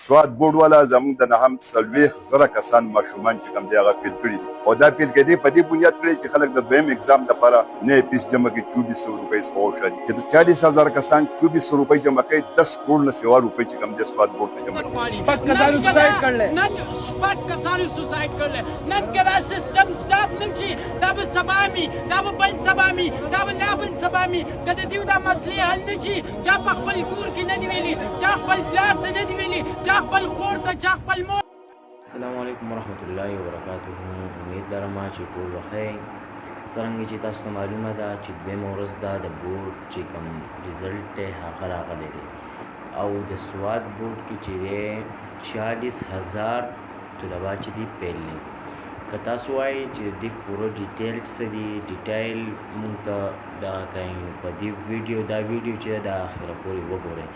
سواد بورډ والا زموږ د نهم څلوېښت زره کسان ماشومان چې کوم دی هغه فیل کړي دي او دا فیل کېدې په دې بنیاد کړی چې خلک د دویم اگزام دپاره نوی فیس جمع کړي 2400 روپۍ څخه وشالي چې د 40000 کسان 2400 روپۍ جمع کوي 10 کروڑ نه سوا روپۍ چې کوم دی سواد بورډ ته جمع کړي شپږ کسانو سوسایډ کړل نن که دا سیسټم سټاپ نه شي دا به سبا مي دا به بل سبا مي دا به لا بل سبا مي که د دوی دا مسلې حل نه شي چا په خپل کور کې نه دي ویلي چا خپل پلار ته نه دي ویلي چا خپل خور ته چا خپل مور. السلام علیکم ورحمت الله وبرکاته. امید لرم چې ټول بخیر. څرنګه چې تاسو ته معلومه ده چې دویمه ورځ ده د بورډ چې کوم ریزلټ دی هغه راغلی دی او د سواد بورډ کې چې دی 40000 طلبا چې دي پیل دي. که تاسو وایئ چې د پوره ډیټیل څه دي ډیټیل مونږ ته دغه کوي په دې ویډیو دا ویډیو چې د آخره پورې وګورئ.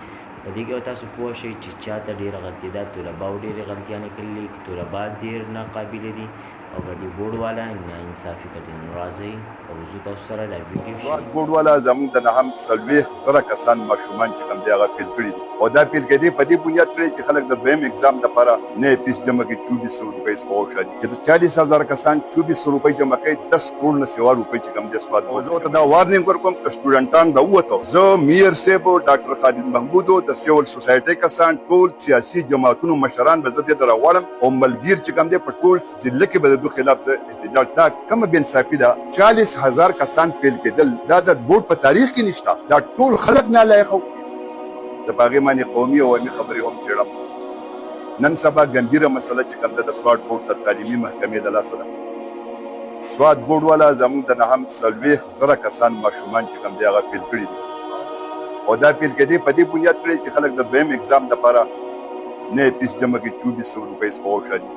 په دې کې تاسو پوه شئ چې چاته ډېره غلطي ده طلباو ډېرې غلطیانې کړلي طلبا ډېر ناقابله دي او په دې بورډ والا ناانصافي کړې. نو راځئ او زه تاسو سره دا ویډیو سواد بورډ والا زموږ د نهم څلوېښت زره کسان ماشومان چې کوم دی هغه فیل کړي دي او دا فیل کېدې په دې بنیاد کړی چې خلک د دویم اگزام دپاره نوی فیس جمع کړي 2400 روپۍ څخه وشالي چې د 40000 کسان 2400 روپۍ جمع کوي 10 کروڑ نه سوا روپۍ چې کوم دی سواد بورډ. زه ورته دا وارنینګ ورکوم که سټوډنټان راووتو زه میر صاحب ډاکټر خالد محمود د سیول سوسایټۍ کسان ټول سیاسي جماعتونو مشران به زه دلته راغواړم او ملګیر چې کوم دی په ټول ضلع کې به د دوی خلاف زه احتجاج دا کومه بې انصافي ده. 40000 کسان فیل کېدل دا د بورډ په تاریخ کې نشته. دا ټول خلک نالایق وو. د هغې باندې قومي او علمي خبرې هم څېړم. نن سبا ګمبیره مسله چې کوم ده د سواد بورډ د تعلیمي محکمې د لاسه ده. سواد بورډ والا زموږ د نهم 40 زره کسان ماشومان چې کوم دی هغه فیل کړي دي او دا فیل کېدې په دې بنیاد کړی چې خلک د دویم اگزام دپاره نوی فیس جمع کړي 2400 روپۍ څخه وشالي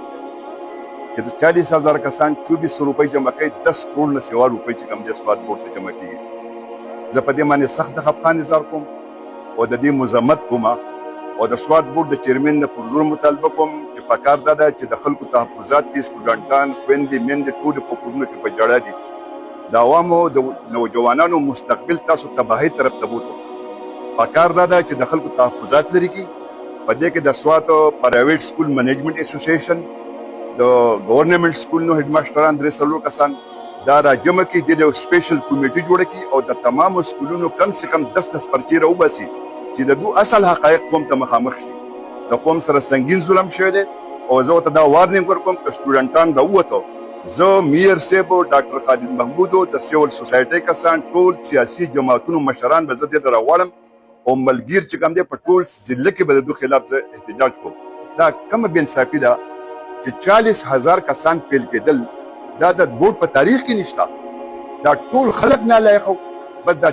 چې د 40000 کسان 2400 روپۍ جمع کوي 10 کروڑ نه سوا روپۍ چې کوم دی سواد بورډ ته جمع کېږي. زه په دې باندې سخت خفقان اظهار کوم او د دې مذمت کوم او د سواد بورډ د چیرمن نه پر زور مطالبه کوم چې پکار دا ده چې د خلکو تحفظات دي سټوډنټان خویندې میندې ټول په کورونو کې په جړه دي. د عوامو د نوجوانانو مستقبل تاسو تباهۍ طرف ته بوتو. پکار دا ده چې د خلکو تحفظات لري کی په دې کې د سواد پرایویټ سکول منیجمنت اسوسییشن د گورنمنٹ سکول نو هډ ماسټران 3 کسان دا راجمع کی د یو سپیشل کمیټي جوړه کی او د تمامو سکولونو کم سے کم 10 پرچې راوباسي چې د دوی اصل حقایق قوم ته مخامخ شي. د قوم سره سنگین ظلم شوی دی او زه ورته دا وارنینګ ورکوم که سټوډنټان راووتو زه میر صاحب ډاکټر خالد محمود د سیول سوسایټۍ کسان ټول سیاسي جماعتونو مشران به زه دلته راغواړم او ملګیر چې کوم دی په ټول ضلع کې به د دوی خلاف زه احتجاج کوم. دا کومه بې انصافي ده چې 40000 کسان فیل کېدل دا د بورډ په تاریخ کې نشته. دا ټول خلک نالایق وو. بس دا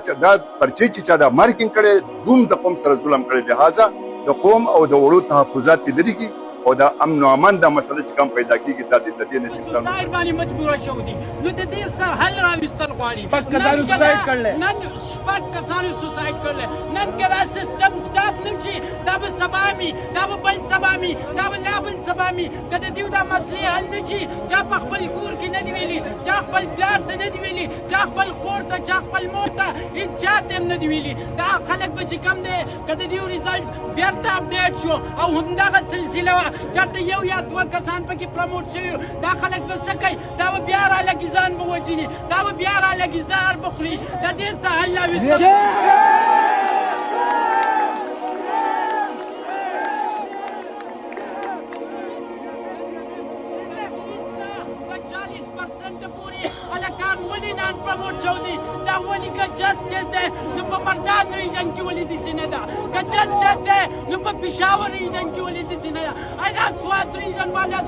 پرچې چې چا دا مارکینګ کړی دوم د قوم سره ظلم کړی. لہذا د قوم او د وړو تحفظات یې لرې کړي او دا امن او امان دا مسله چې کوم پیدا کېږي دا د دې نه سوسایډ باندې مجبوره شوي دي. نو د دې سره حل راویستل غواړي. شپږ کسانو سوسایډ کړل نن که دا سیسټم سټاپ نه شي دا به سبا مي دا به بل سبا مي دا به لا بل سبا مي که د دوی دا مسلې حل نه شي چا په خپل کور کې نه دي ویلي چا خپل پلار ته نه دي ویلي چا خپل خور ته چا خپل مور ته هېڅ چا ته هم نه دي ویلي. دا خلک به چې کوم دی که د دوی ریزلټ بیرته اپډیټ شو او همدغه سلسله وه چېرته یو یا دوه کسان پکې پرموټ شوي دا خلک به څه کوي دا به بیا رالګي ځان به وجني دا به بیا رالګي زهر به خوري. د دې څه حل راویستل هلکان ولې نان پرموټ شوي دا ولې که جسټس دی نو په مردان ریژن کې ولې داسې نه ده که جسټس دی نو په پېښور ریژن کې ولې داسې نه ده ای دا سوات ریژن والا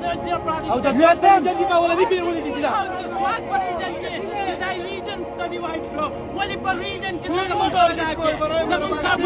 او د سوات په ریژن کې به ولې ولې داسې ده د سوات په ریژن کې چې دا ریژن ته ډیوایډ کړو ولې په ریژن کې دغه مشکل ده زموږ صاحب